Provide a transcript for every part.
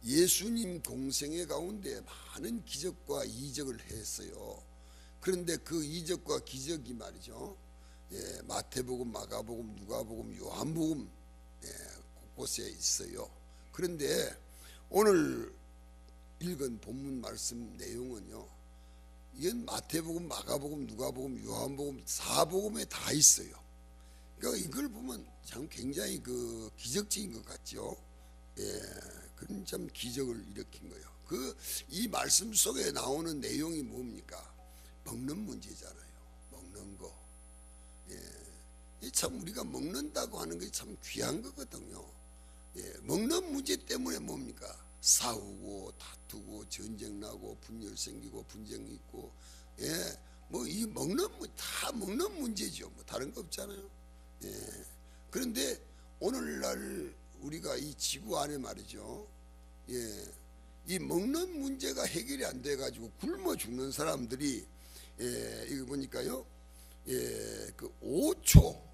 예수님 공생애 가운데 많은 기적과 이적을 했어요. 그런데 그 이적과 기적이 말이죠, 마태복음, 마가복음, 누가복음, 요한복음 곳곳에 있어요. 그런데 오늘 읽은 본문 말씀 내용은요, 이건 마태복음, 마가복음, 누가복음, 요한복음, 사복음에 다 있어요. 그러니까 이걸 보면 참 굉장히 그 기적적인 것 같죠. 그런 참 기적을 일으킨 거예요. 이 말씀 속에 나오는 내용이 뭡니까? 먹는 문제잖아요. 먹는 거. 참 우리가 먹는다고 하는 게 참 귀한 거거든요. 먹는 문제 때문에 뭡니까? 싸우고 다투고 전쟁 나고 분열 생기고 분쟁 있고, 뭐 이 다 먹는 문제죠. 뭐 다른 거 없잖아요. 그런데 오늘날 우리가 이 지구 안에 말이죠, 이 먹는 문제가 해결이 안 돼 가지고 굶어 죽는 사람들이, 이거 보니까요, 그 5초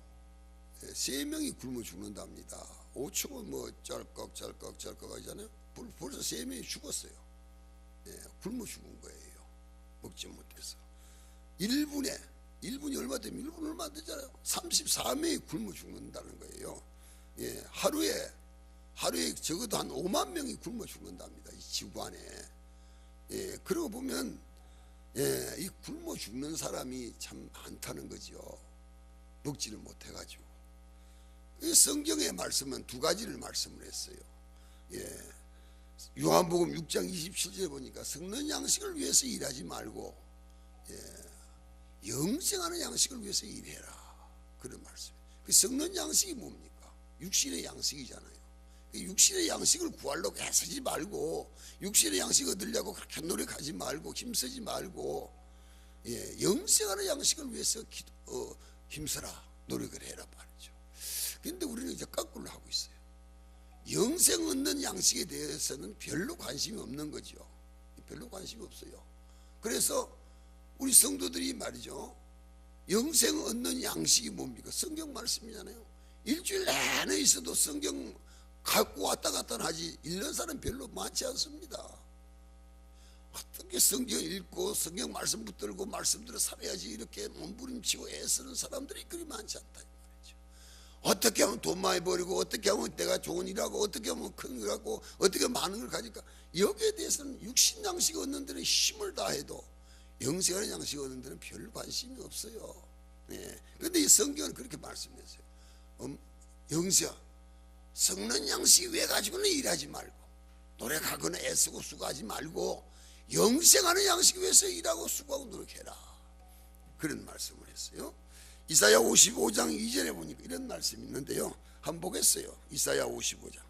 3명이 굶어 죽는답니다. 5초면 뭐 짤꺽 하잖아요. 벌써 3명이 죽었어요. 굶어 죽은 거예요. 먹지 못해서. 1분이 얼마 되면 1분 얼마 안 되잖아요. 34명이 굶어 죽는다는 거예요. 하루에 적어도 한 5만 명이 굶어 죽는답니다. 이 지구 안에. 그러고 보면 이 굶어 죽는 사람이 참 많다는 거죠. 먹지를 못해가지고. 이 성경의 말씀은 두 가지를 말씀을 했어요. 요한복음 6장 27절에 보니까 썩는 양식을 위해서 일하지 말고 영생하는 양식을 위해서 일해라, 그런 말씀. 그 썩는 양식이 뭡니까? 육신의 양식이잖아요. 육신의 양식을 구하려고 애쓰지 말고, 육신의 양식 얻으려고 그렇게 노력하지 말고 힘쓰지 말고, 영생하는 양식을 위해서 힘써라, 노력을 해라 말이죠. 그런데 우리는 이제 거꾸로 하고 있어요. 영생 얻는 양식에 대해서는 별로 관심이 없는 거죠. 별로 관심이 없어요. 그래서 우리 성도들이 말이죠, 영생 얻는 양식이 뭡니까? 성경 말씀이잖아요. 일주일 내내 있어도 성경 갖고 왔다 갔다 하지 읽는 사람 별로 많지 않습니다. 어떻게 성경 읽고 성경 말씀 붙들고 말씀대로 살아야지 이렇게 몸부림치고 애쓰는 사람들이 그리 많지 않다 이 말이죠. 어떻게 하면 돈 많이 벌이고, 어떻게 하면 내가 좋은 일하고, 어떻게 하면 큰 걸 갖고, 어떻게 많은 걸 가질까, 여기에 대해서는 육신 양식 얻는 데는 힘을 다해도 영생하는 양식 얻는 데는 별 관심이 없어요. 그런데 이 성경은 그렇게 말씀했어요. 영생 썩는 양식 왜 가지고는 일하지 말고, 노력하거나 애쓰고 수고하지 말고 영생하는 양식 위해서 일하고 수고하고 노력해라, 그런 말씀을 했어요. 이사야 55장 2절에 보니까 이런 말씀이 있는데요, 한번 보겠어요. 이사야 55장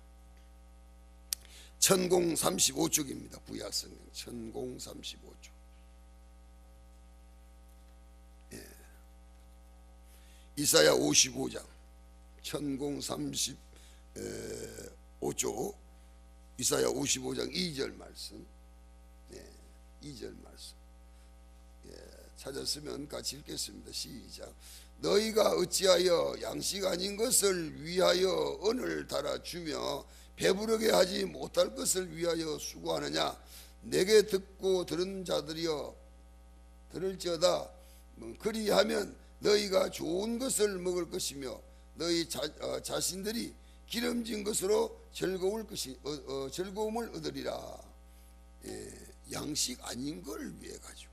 천공 35쪽입니다. 구약성경 천공 35쪽. 이사야 55장 천공 35쪽 이사야 55장 2절 말씀. 2절 말씀. 찾았으면 같이 읽겠습니다. 시작. 너희가 어찌하여 양식 아닌 것을 위하여 언을 달아주며 배부르게 하지 못할 것을 위하여 수고하느냐. 내게 듣고 들은 자들이여 들을지어다. 그리하면 너희가 좋은 것을 먹을 것이며 너희 자신들이 기름진 것으로 즐거움을 얻으리라. 양식 아닌 걸 위해 가지고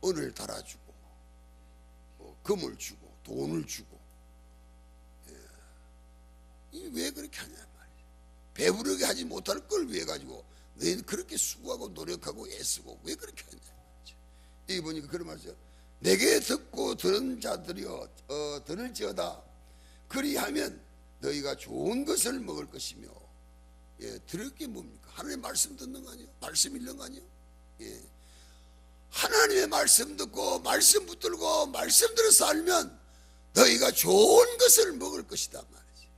언을 달아주고 금을 주고 돈을 주고, 왜 그렇게 하냐 말이야. 배부르게 하지 못할 걸 위해 가지고 너희는 그렇게 수고하고 노력하고 애쓰고 왜 그렇게 하냐 말이야. 여기 보니까 그런 말이죠. 내게 듣고 들은 자들이여 들을지어다. 그리하면 너희가 좋은 것을 먹을 것이며. 들을 게 뭡니까? 하나님의 말씀 듣는 거 아니에요? 말씀 읽는 거 아니에요? 하나님의 말씀 듣고 말씀 붙들고 말씀대로 살면 너희가 좋은 것을 먹을 것이다 말이지.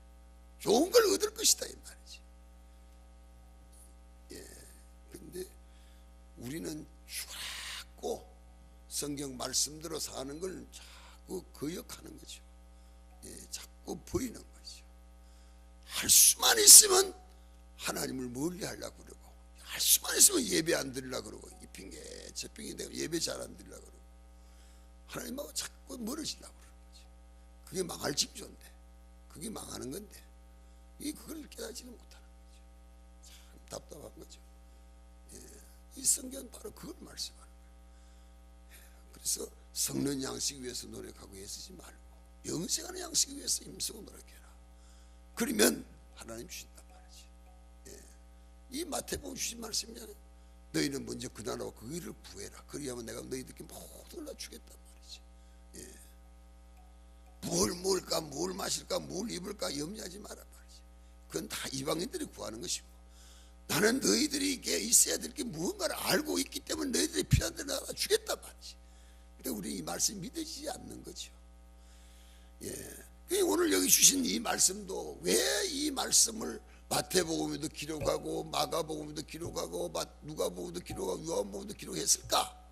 좋은 걸 얻을 것이다 이 말이지. 근데 우리는 자꾸 성경 말씀대로 사는 걸 자꾸 거역하는 거죠. 자꾸 버리는 거죠. 할 수만 있으면 하나님을 멀리 하려고 그러고, 할 수만 있으면 예배 안 드리려고 그러고, 이 핑계 저 핑계 내가 예배 잘 안 드리려고 그러고, 하나님하고 자꾸 멀어지려고 그러는 거지. 그게 망할 징조인데, 그게 망하는 건데, 그걸 깨닫지는 못하는 거죠. 참 답답한 거죠. 이 성경은 바로 그걸 말씀하는 거예요. 그래서 성는 양식 위해서 노력하고 애쓰지 말고 영생하는 양식 위해서 힘쓰고 노력해라. 그러면 하나님 주신단 말이지. 이 마태복음 주신 말씀이잖아요. 너희는 먼저 그 나라와 그 일을 구해라. 그리하면 내가 너희들께 모든 걸 주겠단 말이지. 뭘 먹을까, 뭘 마실까, 뭘 입을까 염려하지 마라 말이지. 그건 다 이방인들이 구하는 것이고, 나는 너희들에게 있어야 될 게 무언가를 알고 있기 때문에 너희들이 필요한 대로 나가 주겠단 말이지. 근데 우리 이 말씀이 믿어지지 않는 거죠. 오늘 여기 주신 이 말씀도 왜 이 말씀을 마태복음에도 기록하고 마가복음에도 기록하고 누가복음에도 기록하고 요한복음에도 기록했을까?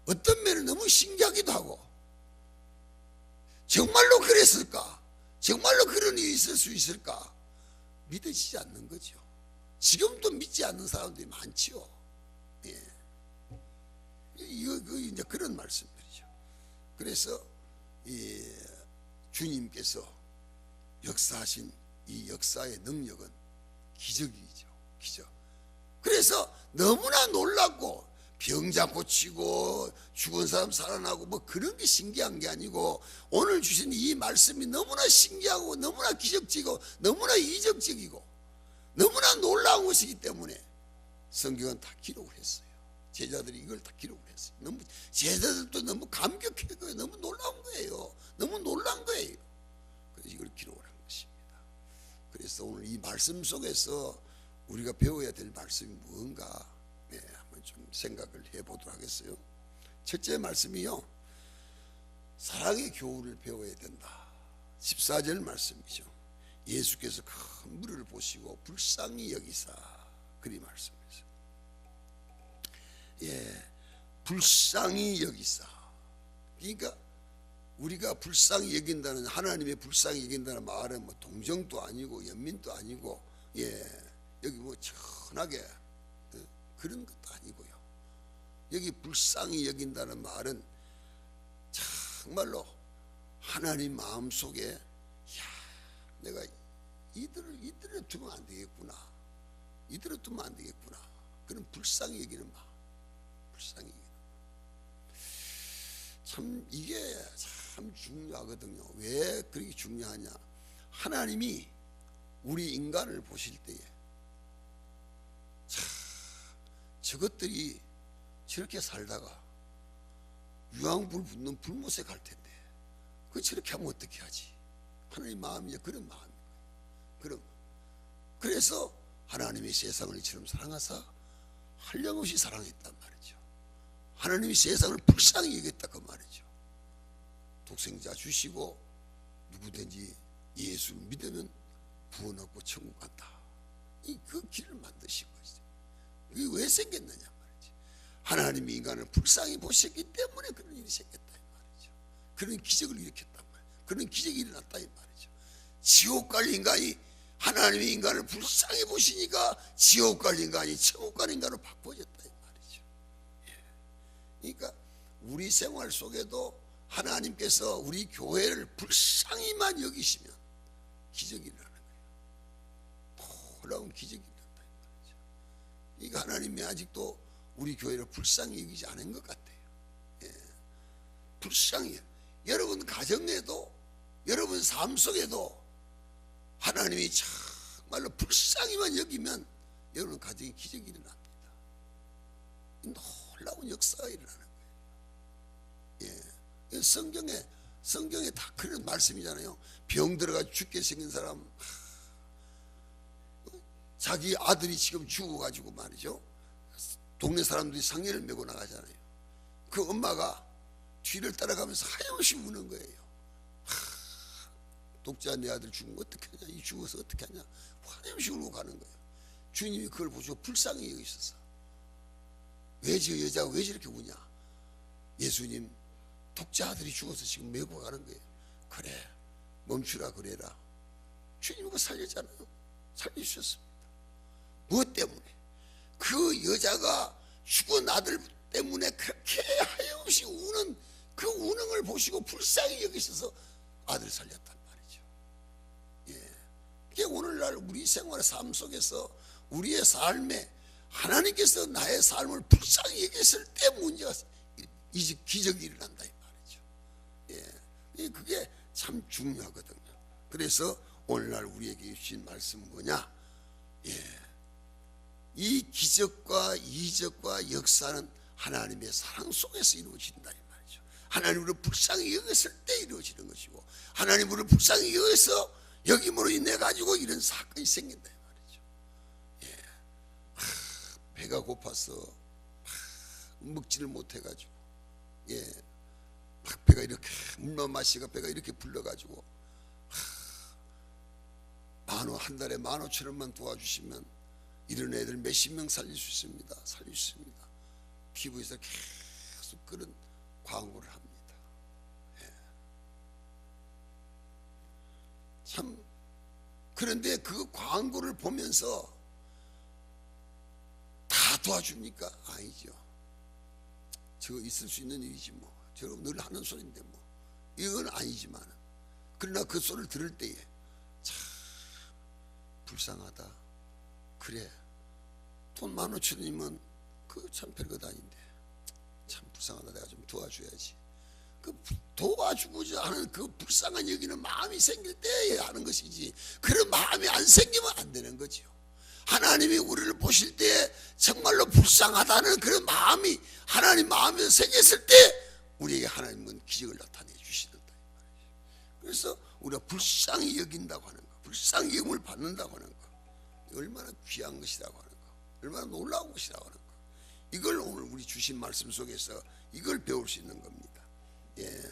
어떤 면은 너무 신기하기도 하고, 정말로 그랬을까? 정말로 그런 일이 있을 수 있을까? 믿어지지 않는 거죠. 지금도 믿지 않는 사람들이 많지요. 이제 그런 말씀들이죠. 그래서 주님께서 역사하신 이 역사의 능력은 기적이죠. 기적. 그래서 너무나 놀랍고, 병자 고치고 죽은 사람 살아나고 뭐 그런 게 신기한 게 아니고, 오늘 주신 이 말씀이 너무나 신기하고 너무나 기적적이고 너무나 이적적이고 너무나 놀라운 것이기 때문에 성경은 다 기록을 했어요. 제자들이 이걸 다 기록을 했어요. 제자들도 너무 감격해요. 너무 놀라운 거예요. 너무 놀란 거예요. 그래서 이걸 기록을 한 것입니다. 그래서 오늘 이 말씀 속에서 우리가 배워야 될 말씀이 무언가, 한번 좀 생각을 해보도록 하겠어요. 첫째 말씀이요, 사랑의 교훈을 배워야 된다. 14절 말씀이죠. 예수께서 큰 물을 보시고 불쌍히 여기사, 그리 말씀이죠. 불쌍히 여기사. 그러니까 우리가 불쌍히 여긴다는, 하나님의 불쌍히 여긴다는 말은 뭐 동정도 아니고 연민도 아니고, 여기 뭐 천하게 그런 것도 아니고요. 여기 불쌍히 여긴다는 말은 정말로 하나님 마음속에, 내가 이들을 두면 안 되겠구나, 이들을 두면 안 되겠구나, 그런 불쌍히 여기는 마음, 불쌍히 여기는 참, 이게 참 중요하거든요. 왜 그렇게 중요하냐? 하나님이 우리 인간을 보실 때에 저것들이 저렇게 살다가 유황불 붙는 불못에 갈 텐데 저렇게 하면 어떻게 하지? 하나님 마음이 그런 마음이에요. 그래서 하나님이 세상을 이처럼 사랑하사 한량없이 사랑했단 말이죠. 하나님이 세상을 불쌍히 여겼다 그 말이죠. 독생자 주시고 누구든지 예수를 믿으면 구원 얻고 천국 간다. 그 길을 만드신 거죠. 이게 왜 생겼느냐 말이지. 하나님이 인간을 불쌍히 보셨기 때문에 그런 일이 생겼다 이 말이죠. 그런 기적을 일으켰단 말이에요. 그런 기적이 일어났다 이 말이죠. 지옥 갈 인간이 하나님이 인간을 불쌍히 보시니까 지옥 갈 인간이 천국 갈 인간으로 바꿔졌다 이 말이죠. 그러니까 우리 생활 속에도 하나님께서 우리 교회를 불쌍히만 여기시면 기적이 일어나는 거예요. 놀라운 기적이 일어난다 이 말이죠. 그러니까 하나님이 아직도 우리 교회를 불쌍히 여기지 않은 것 같아요. 불쌍히. 여러분 가정에도, 여러분 삶 속에도 하나님이 정말로 불쌍히만 여기면 여러분 가정에 기적이 일어납니다. 놀라운 역사가 일어나는 거예요. 성경에 다 그런 말씀이잖아요. 병 들어가 죽게 생긴 사람, 자기 아들이 지금 죽어가지고 말이죠, 동네 사람들이 상해를 메고 나가잖아요. 그 엄마가 뒤를 따라가면서 하염없이 우는 거예요. 독자 내 아들 죽은 거 어떻게 하냐, 이 죽어서 어떻게 하냐, 하염없이 울고 가는 거예요. 주님이 그걸 보시고 불쌍히 여기셔서, 왜 저 여자가 왜 저렇게 우냐? 예수님, 독자 아들이 죽어서 지금 메고 가는 거예요. 그래, 멈추라 그래라. 주님이 그거 살렸잖아요. 살려주셨습니다. 무엇 때문에? 그 여자가 죽은 아들 때문에 그렇게 하염없이 우는 그 우는 보시고 불쌍히 여기셔서 아들 살렸단 말이죠. 예. 이게 오늘날 우리 생활의 삶 속에서 우리의 삶에 하나님께서 나의 삶을 불쌍히 여겼을 때 문제가 기적이 일어난다 이 말이죠. 예. 그게 참 중요하거든요. 그래서 오늘날 우리에게 주신 말씀은 뭐냐? 예. 이 기적과 이적과 역사는 하나님의 사랑 속에서 이루어진다 이 말이죠. 하나님으로 불쌍히 여겼을 때 이루어지는 것이고, 하나님으로 불쌍히 여겨서 여김으로 인해 가지고 이런 사건이 생긴다 이 말이죠. 예. 배가 고파서 먹지를 못해 가지고, 예, 막 배가 이렇게 물만 마시가 배가 이렇게 불러가지고, 한 달에 15,000원만 도와주시면 이런 애들 몇십 명 살릴 수 있습니다. 살릴 수 있습니다. 피부에서 계속 그런 광고를 합니다. 예. 참 그런데 그 광고를 보면서 다 도와줍니까? 아니죠. 저거 있을 수 있는 일이지 뭐. 저거 늘 하는 소리인데 뭐. 이건 아니지만, 그러나 그 소리를 들을 때에 참 불쌍하다. 그래, 돈 15,000원이면 그 참 별것 아닌데 참 불쌍하다. 내가 좀 도와줘야지. 그 도와주고자 하는 그 불쌍한 여기는 마음이 생길 때에 하는 것이지, 그런 마음이 안 생기면 안 되는 거죠. 하나님이 우리를 보실 때 정말로 불쌍하다는 그런 마음이 하나님 마음에 생겼을 때 우리에게 하나님은 기적을 나타내 주시는다. 그래서 우리가 불쌍히 여긴다고 하는 거, 불쌍히 여김을 받는다고 하는 거, 얼마나 귀한 것이라고 하는 거, 얼마나 놀라운 것이라고 하는 거, 이걸 오늘 우리 주신 말씀 속에서 이걸 배울 수 있는 겁니다. 예,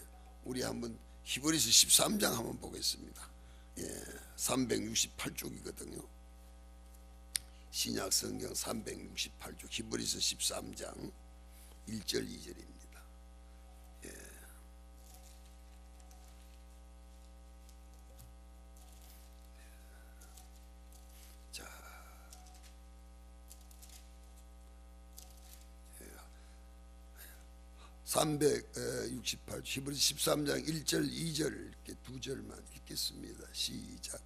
우리 한번 히브리서 13장 한번 보겠습니다. 예, 368쪽이거든요. 신약 성경 368쪽 히브리서 13장 1절 2절입니다. 예. 자, 368 히브리서 13장 1절 2절 이렇게 두 절만 읽겠습니다. 시작.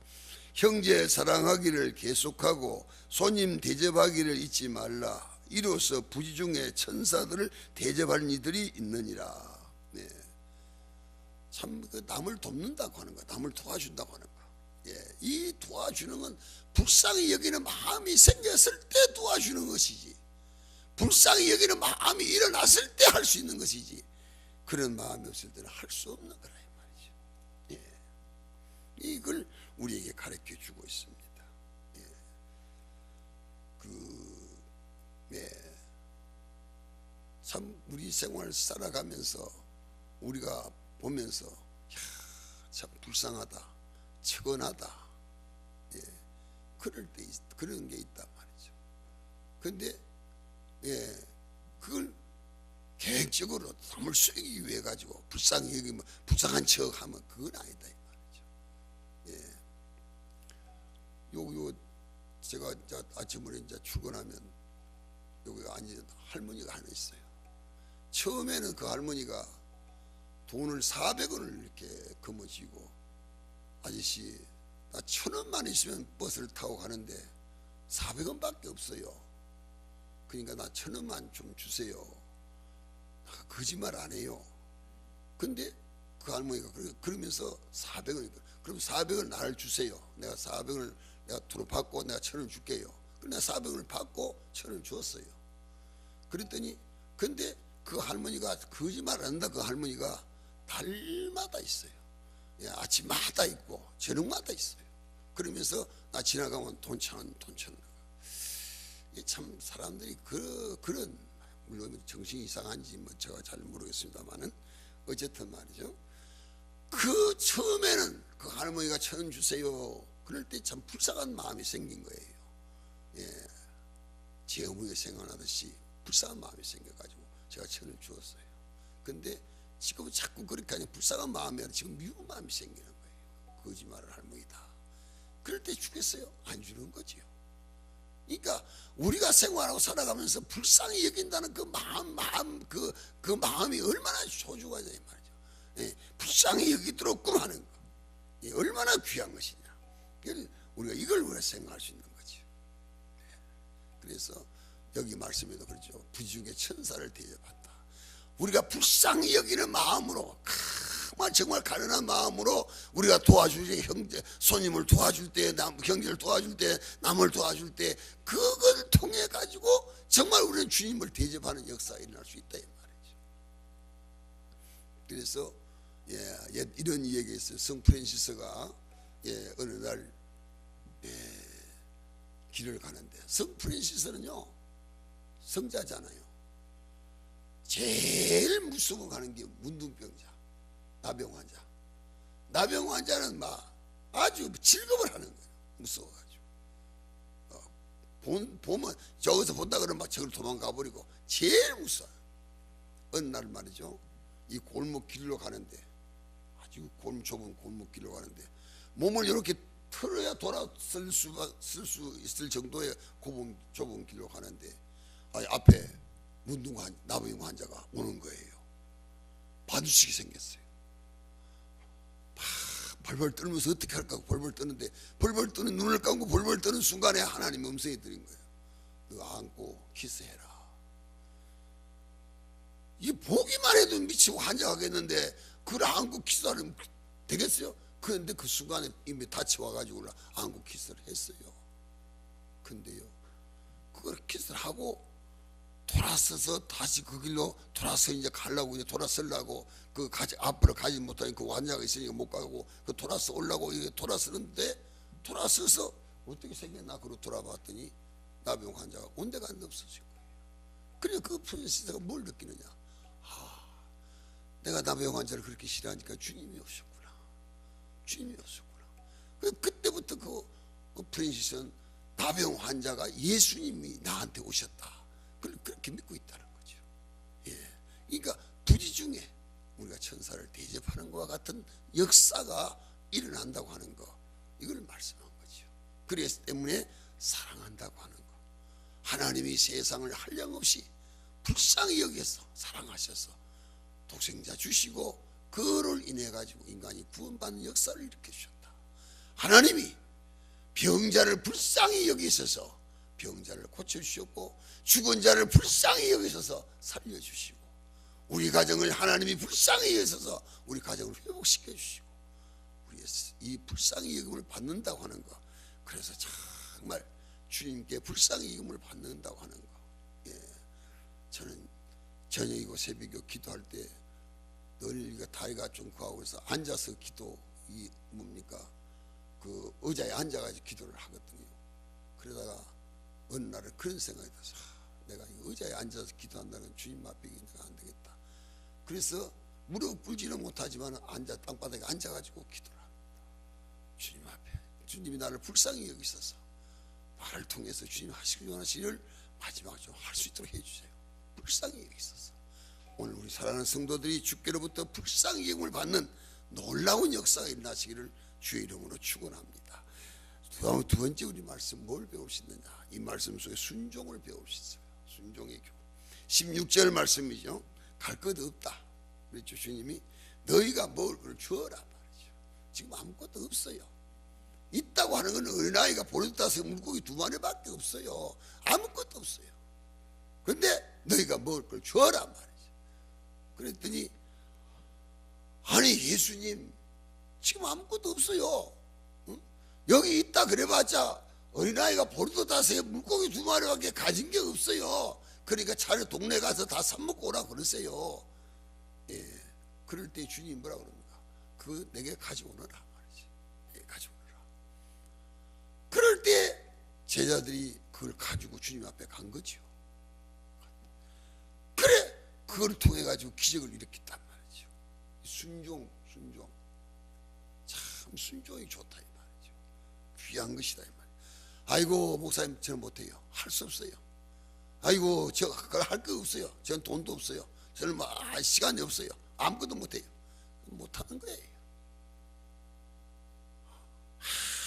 형제 사랑하기를 계속하고 손님 대접하기를 잊지 말라. 이로써 부지 중에 천사들을 대접할 이들이 있느니라. 네. 참 남을 돕는다고 하는 거, 남을 도와준다고 하는 거. 예, 이 도와주는 건 불쌍히 여기는 마음이 생겼을 때 도와주는 것이지, 불쌍히 여기는 마음이 일어났을 때 할 수 있는 것이지, 그런 마음이 없을 때는 할 수 없는 거라 이 말이죠. 예. 이걸 우리에게 가르쳐 주고 있습니다. 예. 참 우리 생활 살아가면서 우리가 보면서 참 불쌍하다, 측은하다, 예, 그럴 때 그런 게 있단 말이죠. 그런데 예, 그걸 계획적으로 남을 쓰기 위해 가지고 불쌍히 여기면 불쌍한 척하면 그건 아니다 이 말이죠. 예. 요 제가 이제 아침에 이제 출근하면 여기 앉은 할머니가 하나 있어요. 처음에는 그 할머니가 돈을 400원을 이렇게 거머쥐고, 아저씨 나 1,000원만 있으면 버스를 타고 가는데 400원밖에 없어요. 그러니까 나 1,000원만 좀 주세요. 거짓말 안 해요. 근데 그 할머니가 그러면서 400원, 그럼 400원 나를 주세요. 내가 400원을 내가 돈을 받고 내가 1,000원 줄게요. 그래서 내가 400원을 받고 1,000원 줬어요. 그랬더니 근데 그 할머니가 거짓말 안 한다. 그 할머니가 달마다 있어요. 예, 아침마다 있고 저녁마다 있어요. 그러면서 나 지나가면 돈 1,000원, 돈 1,000원. 참 사람들이 그런, 물론 정신이 이상한지 뭐 제가 잘 모르겠습니다만은 어쨌든 말이죠. 그 처음에는 그 할머니가 1,000원 주세요. 그럴 때 참 불쌍한 마음이 생긴 거예요. 예, 제 어머니가 생각나듯이 불쌍한 마음이 생겨가지고 제가 1,000원 주었어요. 근데 지금은 자꾸 그렇게 하니 불쌍한 마음이 아니라 지금 미운 마음이 생기는 거예요. 거짓말을 할머니다. 그럴 때 주겠어요? 안 주는 거지요. 그러니까 우리가 생활하고 살아가면서 불쌍히 여긴다는 그 그 마음이 얼마나 소중하냐 이 말이죠. 예, 불쌍히 여기도록 꿈하는 거, 예, 얼마나 귀한 것이냐. 우리가 이걸 우리가 생각할 수 있는 거죠. 예, 그래서 여기 말씀에도 그렇죠. 부지중에 천사를 대접한다. 우리가 불쌍히 여기는 마음으로, 정말 가련한 마음으로 우리가 도와줄 때, 형제 손님을 도와줄 때, 형제를 도와줄 때, 남을 도와줄 때, 그걸 통해 가지고 정말 우리는 주님을 대접하는 역사가 일어날 수 있다 이 말이죠. 그래서 이런 이야기가 있어요. 성 프란시스가 어느 날 길을 가는데, 성 프란시스는요 성자잖아요. 제일 무서워 가는 게 문둥병자, 나병 환자. 나병 환자는 막 아주 즐겁을 하는 거예요. 무서워가지고. 보면 저기서 본다 그러면 막 저걸 도망가 버리고 제일 무서워요. 어느 날 말이죠. 이 골목길로 가는데, 아주 좁은 골목길로 가는데 몸을 이렇게 털어야 돌아설 수 있을 정도의 좁은 길로 가는데 앞에 나병 환자가 오는 거예요. 마주치게 생겼어요. 벌벌 떨면서 어떻게 할까 벌벌 떠는데, 벌벌 떠는 눈을 감고 벌벌 떠는 순간에 하나님 음성이 들린 거예요. 너 안고 키스해라. 이 보기만 해도 미치고 환장하겠는데 그걸 안고 키스하면 되겠어요? 그런데 그 순간에 이미 다쳐와가지고 안고 키스를 했어요. 근데요, 그걸 키스를 하고 돌아서서 다시 그 길로 돌아서 이제 가려고, 이제 돌아서려고, 앞으로 가지 못하니 그 환자가 있으니까 못 가고, 돌아서 오려고 이게 돌아서는데, 돌아서서 어떻게 생겼나 그러고 돌아봤더니 나병 환자가 온데간데 없어진 거예요. 그러니까 그 프란시스가 뭘 느끼느냐? 내가 나병 환자를 그렇게 싫어하니까 주님이 오셨구나. 주님이 오셨구나. 그때부터 그 프란시스는 나병 환자가 예수님이 나한테 오셨다, 그렇게 믿고 있다는 거죠. 예, 그러니까 부지중에 우리가 천사를 대접하는 것과 같은 역사가 일어난다고 하는 거, 이걸 말씀한 거죠. 그래서 때문에 사랑한다고 하는 거. 하나님이 세상을 한량없이 불쌍히 여기서 사랑하셔서 독생자 주시고, 그를 인해 가지고 인간이 구원받는 역사를 일으켜 주셨다. 하나님이 병자를 불쌍히 여기셔서 병자를 고쳐주셨고, 죽은 자를 불쌍히 여기셔서 살려주시고, 우리 가정을 하나님이 불쌍히 여기셔서 우리 가정을 회복시켜 주시고, 우리의 이 불쌍히 여김을 받는다고 하는 거. 그래서 정말 주님께 불쌍히 여김을 받는다고 하는 거. 예, 저는 저녁이고 새벽이고 기도할 때 늘 다리가 좀 구하고 해서 앉아서 기도, 이 뭡니까, 그 의자에 앉아가지고 기도를 하거든요. 그러다가 어느 날에 그런 생각이 들어서, 내가 이 의자에 앉아서 기도한다는 주님 앞에 내가 안 되겠다. 그래서 무릎 꿇지는 못하지만 땅바닥에 앉아가지고 기도를 합니다. 주님 앞에 주님이 나를 불쌍히 여기셔서 나를 통해서 주님 하시기 원하시는 일을 마지막으로 좀 할 수 있도록 해주세요. 불쌍히 여기셔서 오늘 우리 사랑하는 성도들이 주께로부터 불쌍히 여김을 받는 놀라운 역사가 일어나시기를 주의 이름으로 축원합니다. 두 번째 우리 말씀 뭘 배울 수 있느냐? 이 말씀 속에 순종을 배울 수 있어요. 순종의 교훈. 16절 말씀이죠. 갈 것 없다. 그렇죠. 주님이 너희가 먹을 걸 주어라 말이죠. 지금 아무것도 없어요. 있다고 하는 건 어린아이가 보리떡 따서 물고기 2마리밖에 없어요. 아무것도 없어요. 그런데 너희가 먹을 걸 주어라 말이죠. 그랬더니, 아니 예수님 지금 아무것도 없어요. 여기 있다 그래봤자 어린아이가 보리떡 따서 물고기 2마리밖에 가진 게 없어요. 그러니까 차라리 동네 가서 다 사먹고 오라 그러세요. 예, 그럴 때 주님 뭐라 그럽니까? 그거 내게 가져오너라 말이지. 예, 가져오너라. 그럴 때 제자들이 그걸 가지고 주님 앞에 간 거죠. 그래, 그걸 통해 가지고 기적을 일으켰단 말이죠. 순종 참 순종이 좋다 이 말이죠. 귀한 것이다 이 말이죠. 아이고 목사님 저는 못해요. 할 수 없어요. 아이고 저 그걸 할 거 없어요. 저는 돈도 없어요. 저는 시간이 없어요. 아무것도 못해요. 못하는 거예요.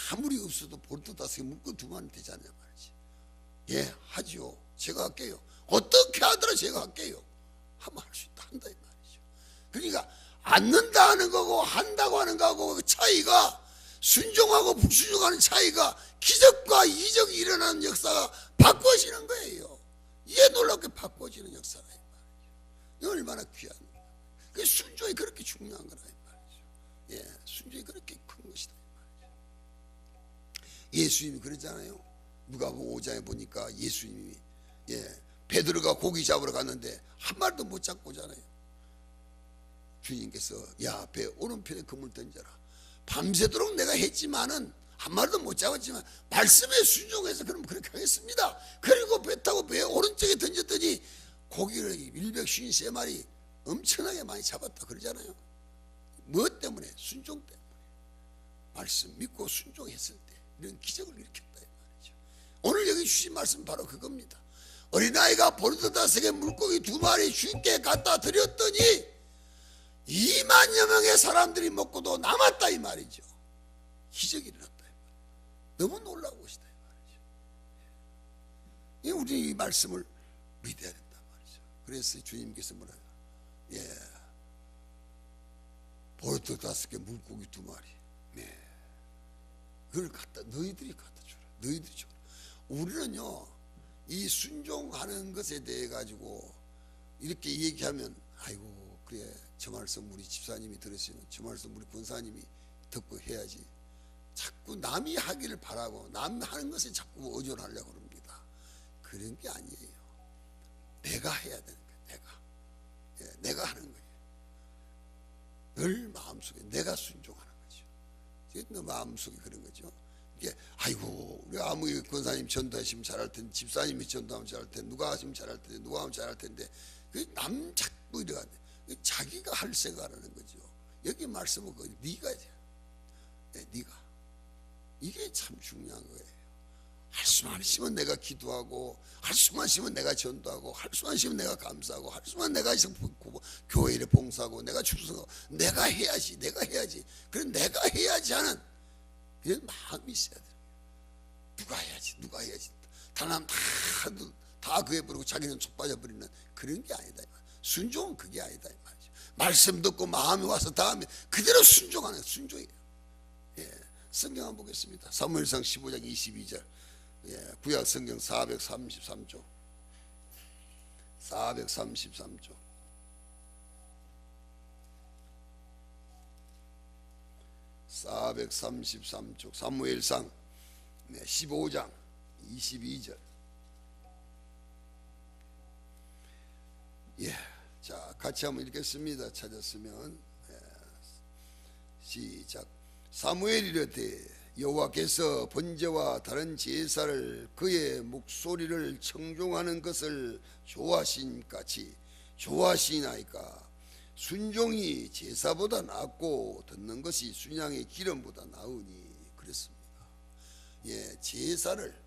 아무리 없어도 볼트 5개 묶어 두면 되잖아요 말이지. 예, 하지요. 제가 할게요. 어떻게 하더라 제가 할게요. 하면 할 수 있다 한다 이 말이죠. 그러니까 않는다 하는 거고 한다고 하는 거하고 그 차이가, 순종하고 불순종하는 차이가, 기적과 이적이 일어나는 역사가 바꿔지는 거예요. 이에 놀랍게 바꿔지는 역사가 이 말이죠. 이거 얼마나 귀한 거예요. 그 순종이 그렇게 중요한 거라 이 말이죠. 예, 순종이 그렇게 큰 것이다 이 말이죠. 예수님이 그러잖아요. 누가복음 5장에 보니까 예수님이 베드로가 고기 잡으러 갔는데 한 마리도 못 잡고 오잖아요. 주님께서 야, 배 오른편에 그물 던져라. 밤새도록 내가 했지만은 한 마리도 못 잡았지만 말씀에 순종해서 그럼 그렇게 하겠습니다. 그리고 배 타고 배 오른쪽에 던졌더니 고기를 153마리 엄청나게 많이 잡았다 그러잖아요. 무엇 때문에? 순종 때문에. 말씀 믿고 순종했을 때 이런 기적을 일으켰다 이 말이죠. 오늘 여기 주신 말씀 바로 그겁니다. 어린아이가 보리떡 5개 물고기 2마리 주님께 갖다 드렸더니 2만여 명의 사람들이 먹고도 남았다 이 말이죠. 기적이 일어났다 이 말이죠. 너무 놀라운 것이다 이 말이죠. 우리 이 말씀을 믿어야 된다 말이죠. 그래서 주님께서 뭐라요? 보리떡 5개 물고기 2마리. 네. 그걸 너희들이 갖다 주라. 너희들이 주라. 우리는요, 이 순종하는 것에 대해 가지고 이렇게 얘기하면 아이고 그래 저 말씀 우리 집사님이 들으시면 저 말씀 우리 권사님이 듣고 해야지. 자꾸 남이 하기를 바라고 남 하는 것에 자꾸 의존하려고 합니다. 그런 게 아니에요. 내가 해야 되는 거예요. 내가 하는 거예요. 늘 마음속에 내가 순종하는 거죠. 너 마음속에 그런 거죠. 이게 아이고 우리 아무 권사님 전도하시면 잘할 텐데, 집사님이 전도하면 잘할 텐데, 누가 하시면 잘할 텐데, 누가 하면 잘할 텐데, 남 자꾸 이래가네. 자기가 할 생각하는 거죠. 여기 말씀은 네가 해야 돼. 네가. 이게 참 중요한 거예요. 할 수만 있으면 내가 기도하고, 할 수만 있으면 내가 전도하고, 할 수만 있으면 내가 감사하고, 할 수만 내가 교회에 봉사하고, 내가 출석하고, 내가 해야지. 그런 내가 해야지 하는 이런 마음이 있어야 돼요. 누가 해야지. 다남 다 그에 부르고 자기는 속 빠져버리는 그런 게 아니다. 순종은 그게 아니다 이 말이죠. 말씀 듣고 마음이 와서 다음에 그대로 순종하는 순종이에요. 성경 한번 보겠습니다. 사무엘상 15장 22절. 구약 성경 433조. 433조. 사무엘상 15장 22절. 자, 같이 한번 읽겠습니다. 찾았으면. 시작. 사무엘이 이르되 여호와께서 번제와 다른 제사를 그의 목소리를 청종하는 것을 좋아하신 같이 좋아하시나이까. 순종이 제사보다 낫고 듣는 것이 순양의 기름보다 나으니 그랬습니다. 제사를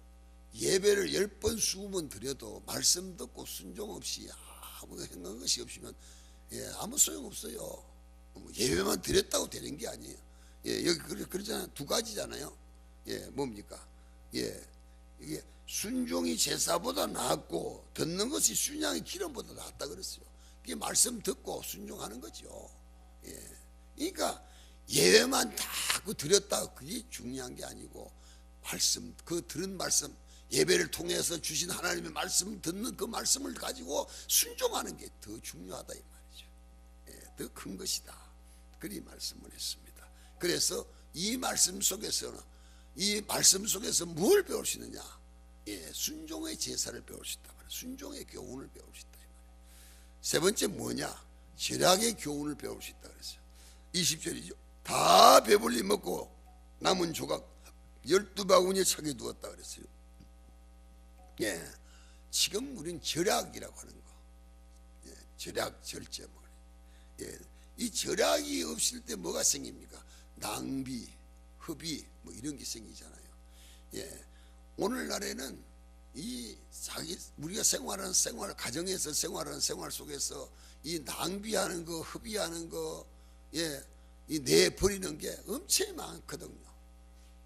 예배를 10번 20번 드려도 말씀 듣고 순종 없이 아무 행한 것이 없으면 아무 소용 없어요. 예배만 드렸다고 되는 게 아니에요. 여기 그러잖아요. 2가지잖아요. 뭡니까? 이게 순종이 제사보다 낫고 듣는 것이 순양의 기름보다 낫다 그랬어요. 그게 말씀 듣고 순종하는 거죠. 그러니까 예배만 다 드렸다 그게 중요한 게 아니고 말씀, 그 들은 말씀, 예배를 통해서 주신 하나님의 말씀 듣는 그 말씀을 가지고 순종하는 게 더 중요하다 이 말이죠. 더 큰 것이다. 그리 말씀을 했습니다. 그래서 이 말씀 속에서 뭘 배울 수 있느냐? 순종의 제사를 배울 수 있다. 순종의 교훈을 배울 수 있다. 세 번째 뭐냐? 절약의 교훈을 배울 수 있다 그랬어요. 20절이죠. 다 배불리 먹고 남은 조각 12바구니에 차게 두었다 그랬어요. 지금 우린 절약이라고 하는 거. 절약, 절제. 이 절약이 없을 때 뭐가 생깁니까? 낭비, 허비 뭐 이런 게 생기잖아요. 오늘날에는 우리가 생활하는 생활, 가정에서 생활하는 생활 속에서 이 낭비하는 거, 허비하는 거, 이 내버리는 게 엄청 많거든요.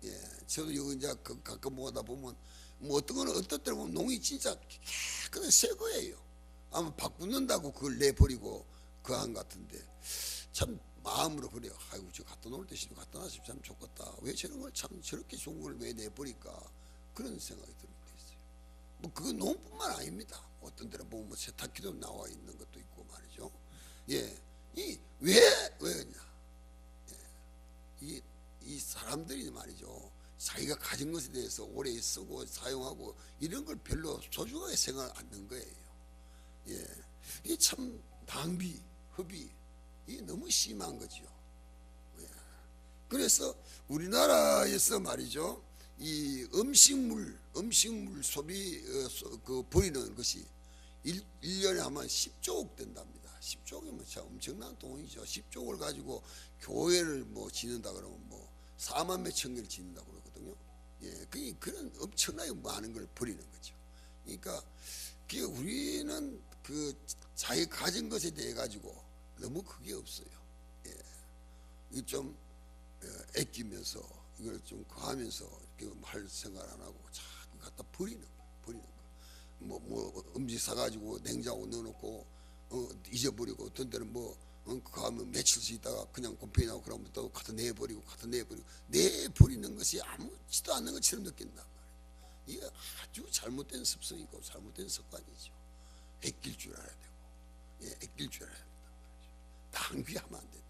예, 저도 여기 이제 가끔 보다 보면 뭐 어떤 거는 어떤 때는 보면 농이 진짜 그냥 새 거예요. 아마 바꾸는다고 그걸 내버리고 그 한 같은데 참 마음으로 그래요. 아이고 저 갖다 놓을 때 집에 갖다 놨으면 참 좋겠다. 왜 저런 걸 참 저렇게 좋은 걸 왜 내버릴까 그런 생각이 들 때 있어요. 뭐 그건 농뿐만 아닙니다. 어떤 데는 보면 뭐 세탁기도 나와 있는 것도 있고 말이죠. 예, 왜 그러냐? 예, 이 사람들이 말이죠. 자기가 가진 것에 대해서 오래 쓰고 사용하고 이런 걸 별로 소중하게 생각 않는 거예요. 예, 이게 참 낭비, 허비 이게 너무 심한 거죠. 예. 그래서 우리나라에서 말이죠. 이 음식물 소비 그 버리는 것이 1년에 아마 10조억 된답니다. 10조억이면 참 엄청난 돈이죠. 10조억을 가지고 교회를 뭐 짓는다 그러면 뭐 4만 몇천 개를 짓는다 그러거든요. 예, 그런 엄청나게 많은 걸 버리는 거죠. 그러니까 우리는 그 자기 가진 것에 대해 가지고 너무 그게 없어요. 예, 좀 아끼면서 이걸 좀 거하면서 이렇게 할 생각 안 하고 자꾸 갖다 버리는 거. 뭐 음식 사가지고 냉장고 넣어놓고 잊어버리고 어떤 때는 뭐 가면 며칠씩 있다가 그냥 곰팡이 나고 그러면 또 갖다 내버리고 내버리는 것이 아무렇지도 않는 것처럼 느낀단 말이에요. 이게 아주 잘못된 습성이고 잘못된 습관이죠. 아낄 줄 알아야 되고, 예, 아낄 줄 알아야 된단 말이죠. 낭비하면 안 된다.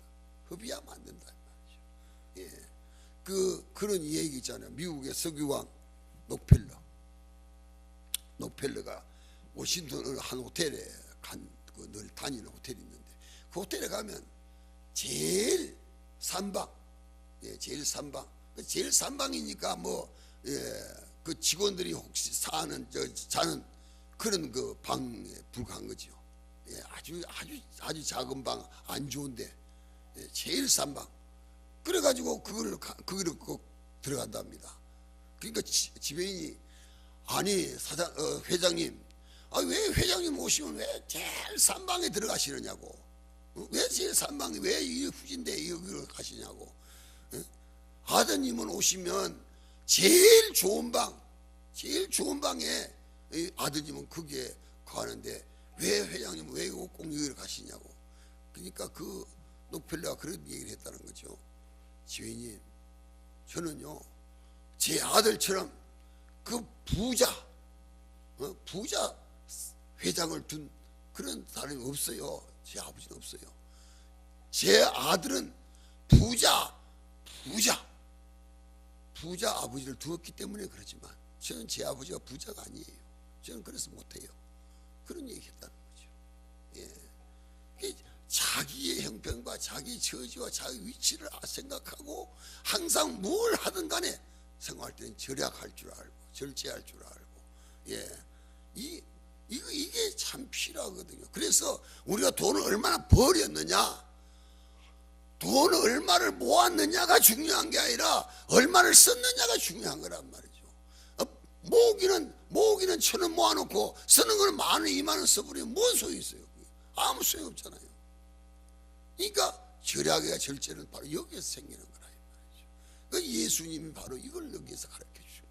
허비하면 안 된다 말이죠. 예, 그런 얘기 있잖아요. 미국의 석유왕 록펠러가 워싱턴 한 호텔에 늘 다니는 호텔이 있는데 그 호텔에 가면 제일 산방, 예, 제일 산방이니까 뭐 그 직원들이 혹시 자는 그런 그 방에 불과한 거죠. 예, 아주 작은 방 안 좋은데 제일 산방. 그래가지고 그거를 꼭 들어간답니다. 그러니까 지배인이 아니 회장님, 왜 회장님 오시면 왜 제일 산방에 들어가시느냐고, 왜 제일 산방에 왜 이 후진대 여기로 가시냐고. 아드님은 오시면 제일 좋은 방에 아드님은 거기에 가는데 왜 회장님은 왜 꼭 여기로 가시냐고. 그러니까 그 록펠러가 그런 얘기를 했다는 거죠. 지휘님, 저는요 제 아들처럼 그 부자 회장을 둔 그런 사람이 없어요. 제 아버지는 없어요. 제 아들은 부자 아버지를 두었기 때문에 그렇지만 저는 제 아버지가 부자가 아니에요. 저는 그래서 못해요. 그런 얘기 했다는 거죠. 예. 자기의 형편과 자기 처지와 자기 위치를 생각하고 항상 뭘 하든 간에 생각할 때는 절약할 줄 알고 절제할 줄 알고, 예, 이게 참 필요하거든요. 그래서 우리가 돈을 얼마나 벌였느냐, 돈을 얼마를 모았느냐가 중요한 게 아니라 얼마를 썼느냐가 중요한 거란 말이죠. 모으기는 1,000원 모아놓고 쓰는 거는 10,000원, 20,000원 써버리면 뭔 소용이 있어요? 아무 소용 없잖아요. 그러니까 절약과 절제는 바로 여기에서 생기는 거라 이 말이죠. 그 예수님이 바로 이걸 여기에서 가르쳐 주신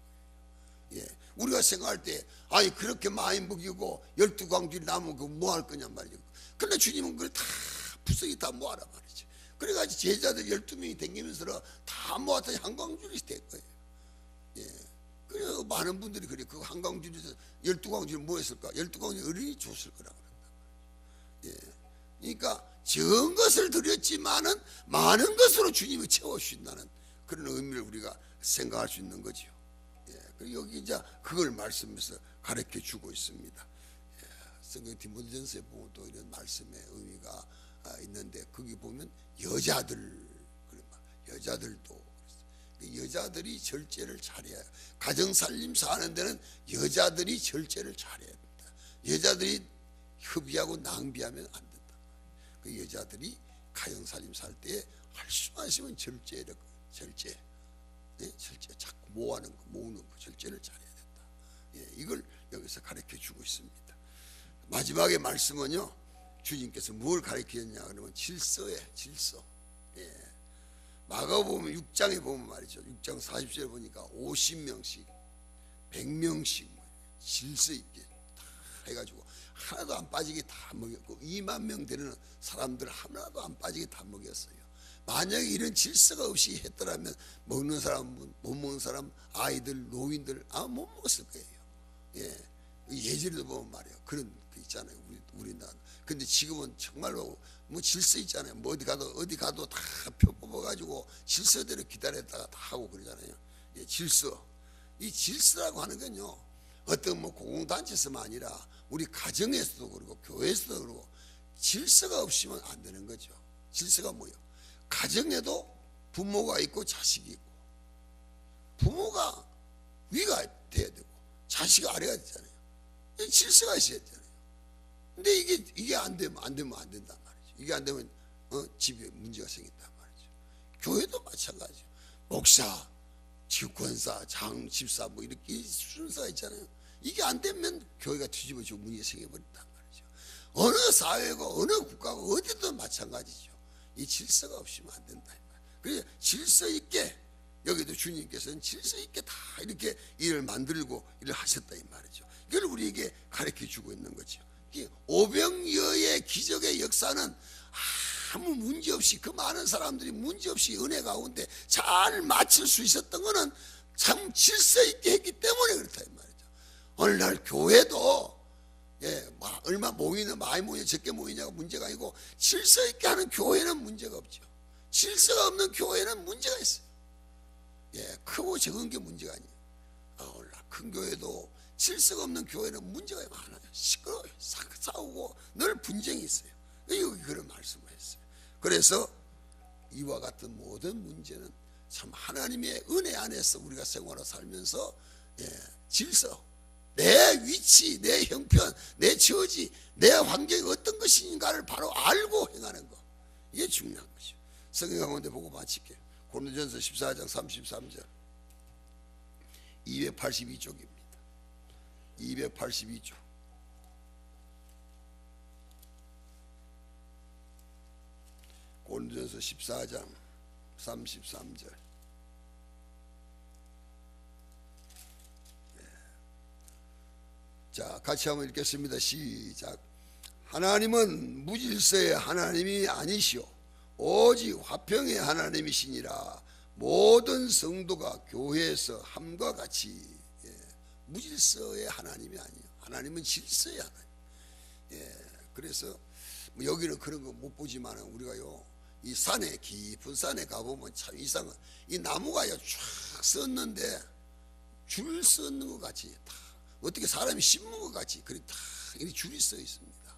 거예요. 예, 우리가 생각할 때 아니 그렇게 많이 먹이고 12광주리 남은 거 뭐 할 거냔 말이죠. 근데 주님은 그걸 다 부서기 다 모아라 말이죠. 그래가지고 제자들 12명이 댕기면서 다 모았더니 한광주리 될 거예요. 예, 그래서 많은 분들이 그래 그 한광주리에서 12광주리 뭐 했을까? 12광주리 어린이 줬을 거라고 그런다. 예, 그러니까 적은 것을 드렸지만은 많은 것으로 주님이 채워주신다는 그런 의미를 우리가 생각할 수 있는 거죠. 예, 그리고 여기 이제 그걸 말씀에서 가르쳐 주고 있습니다. 예, 성경 디모데전서에 보면 또 이런 말씀의 의미가 있는데 거기 보면 여자들도 여자들이 절제를 잘해야, 가정살림 사는 데는 여자들이 절제를 잘해야 된다. 여자들이 협의하고 낭비하면 안 된다. 그 여자들이 가정살림 살 때 할 수만 있으면 절제, 자꾸 모으는 거, 절제를 잘해야 된다. 예, 이걸 여기서 가르쳐 주고 있습니다. 마지막에 말씀은요, 주님께서 뭘 가르치셨냐 그러면 질서예요. 질서. 예, 마가복음 6장에 보면 말이죠. 6장 40절에 보니까 50명씩 100명씩 질서 있게 다 해가지고 하나도 안 빠지게 다 먹였고 2만 명 되는 사람들 하나도 안 빠지게 다 먹였어요. 만약에 이런 질서가 없이 했더라면 먹는 사람, 못 먹는 사람, 아이들, 노인들 못 먹었을 거예요. 예, 예전에도 보면 말이에요. 그런 거 있잖아요. 우리나라. 근데 지금은 정말로 뭐 질서 있잖아요. 뭐 어디 가도 다 표 뽑아가지고 질서대로 기다렸다가 다 하고 그러잖아요. 예, 질서. 이 질서라고 하는 건요, 어떤 뭐 공동단체에서만 아니라 우리 가정에서도 그러고 교회에서도 그러고 질서가 없으면 안 되는 거죠. 질서가 뭐예요? 가정에도 부모가 있고 자식이 있고, 부모가 위가 돼야 되고 자식이 아래가 되잖아요. 질서가 있어야 되잖아요. 근데 이게 안 되면 안 된단 말이죠. 이게 안 되면 집에 문제가 생긴단 말이죠. 교회도 마찬가지죠. 목사, 권사, 장, 집사 뭐 이렇게 순서가 있잖아요. 이게 안 되면 교회가 뒤집어지고 문제가 생겨버린단 말이죠. 어느 사회고 어느 국가고 어디든 마찬가지죠. 이 질서가 없으면 안 된다. 그래서 질서 있게, 여기도 주님께서는 질서 있게 다 이렇게 일을 만들고 일을 하셨다 이 말이죠. 이걸 우리에게 가르쳐 주고 있는 거죠. 오병이어의 기적의 역사는 아무 문제 없이, 그 많은 사람들이 문제 없이 은혜 가운데 잘 마칠 수 있었던 거는 참 질서 있게 했기 때문에 그렇다 이 말이죠. 오늘날 교회도 얼마 모이나 많이 모이냐 적게 모이냐가 문제가 아니고 질서 있게 하는 교회는 문제가 없죠. 질서가 없는 교회는 문제가 있어요. 크고 적은 게 문제가 아니에요. 오늘날 큰 교회도 질서가 없는 교회는 문제가 많아요. 시끄러워요. 싸우고 늘 분쟁이 있어요. 여기 그런 말씀을 했어요. 그래서 이와 같은 모든 문제는 참 하나님의 은혜 안에서 우리가 생활을 살면서 질서, 내 위치, 내 형편, 내 처지, 내 환경이 어떤 것인가를 바로 알고 행하는 것, 이게 중요한 것이죠. 성경 가운데 보고 마칠게요. 고린도전서 14장 33절 282쪽입니다. 282쪽. 고린도전서 14장 33절. 자, 같이 한번 읽겠습니다. 시작. 하나님은 무질서의 하나님이 아니시오 오직 화평의 하나님이시니라. 모든 성도가 교회에서 함과 같이. 무질서의 하나님이 아니에요. 하나님은 질서의 하나님. 그래서 뭐 여기는 그런 거 못 보지만 우리가요, 이 산에, 깊은 산에 가보면 참 이상한, 이 나무가요 쫙 섰는데 줄 섰는 것 같이 다, 어떻게 사람이 심은 것 같이 그렇게 다 이렇게 줄이 서 있습니다.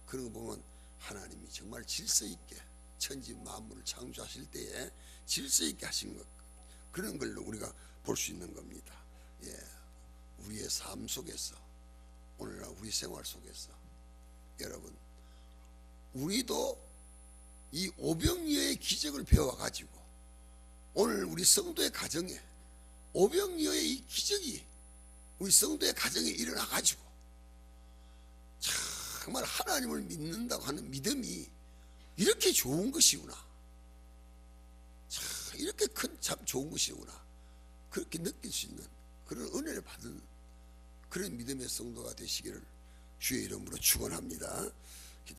그런 거 보면 하나님이 정말 질서 있게 천지 만물을 창조하실 때에 질서 있게 하신 것, 그런 걸 우리가 볼 수 있는 겁니다. 우리의 삶 속에서, 오늘날 우리 생활 속에서 여러분, 우리도 이 오병이어의 기적을 배워가지고 오늘 우리 성도의 가정에 오병이어의 이 기적이 우리 성도의 가정에 일어나가지고 정말 하나님을 믿는다고 하는 믿음이 이렇게 좋은 것이구나, 참 이렇게 큰 참 좋은 것이구나, 그렇게 느낄 수 있는 그런 은혜를 받은 그런 믿음의 성도가 되시기를 주의 이름으로 축원합니다.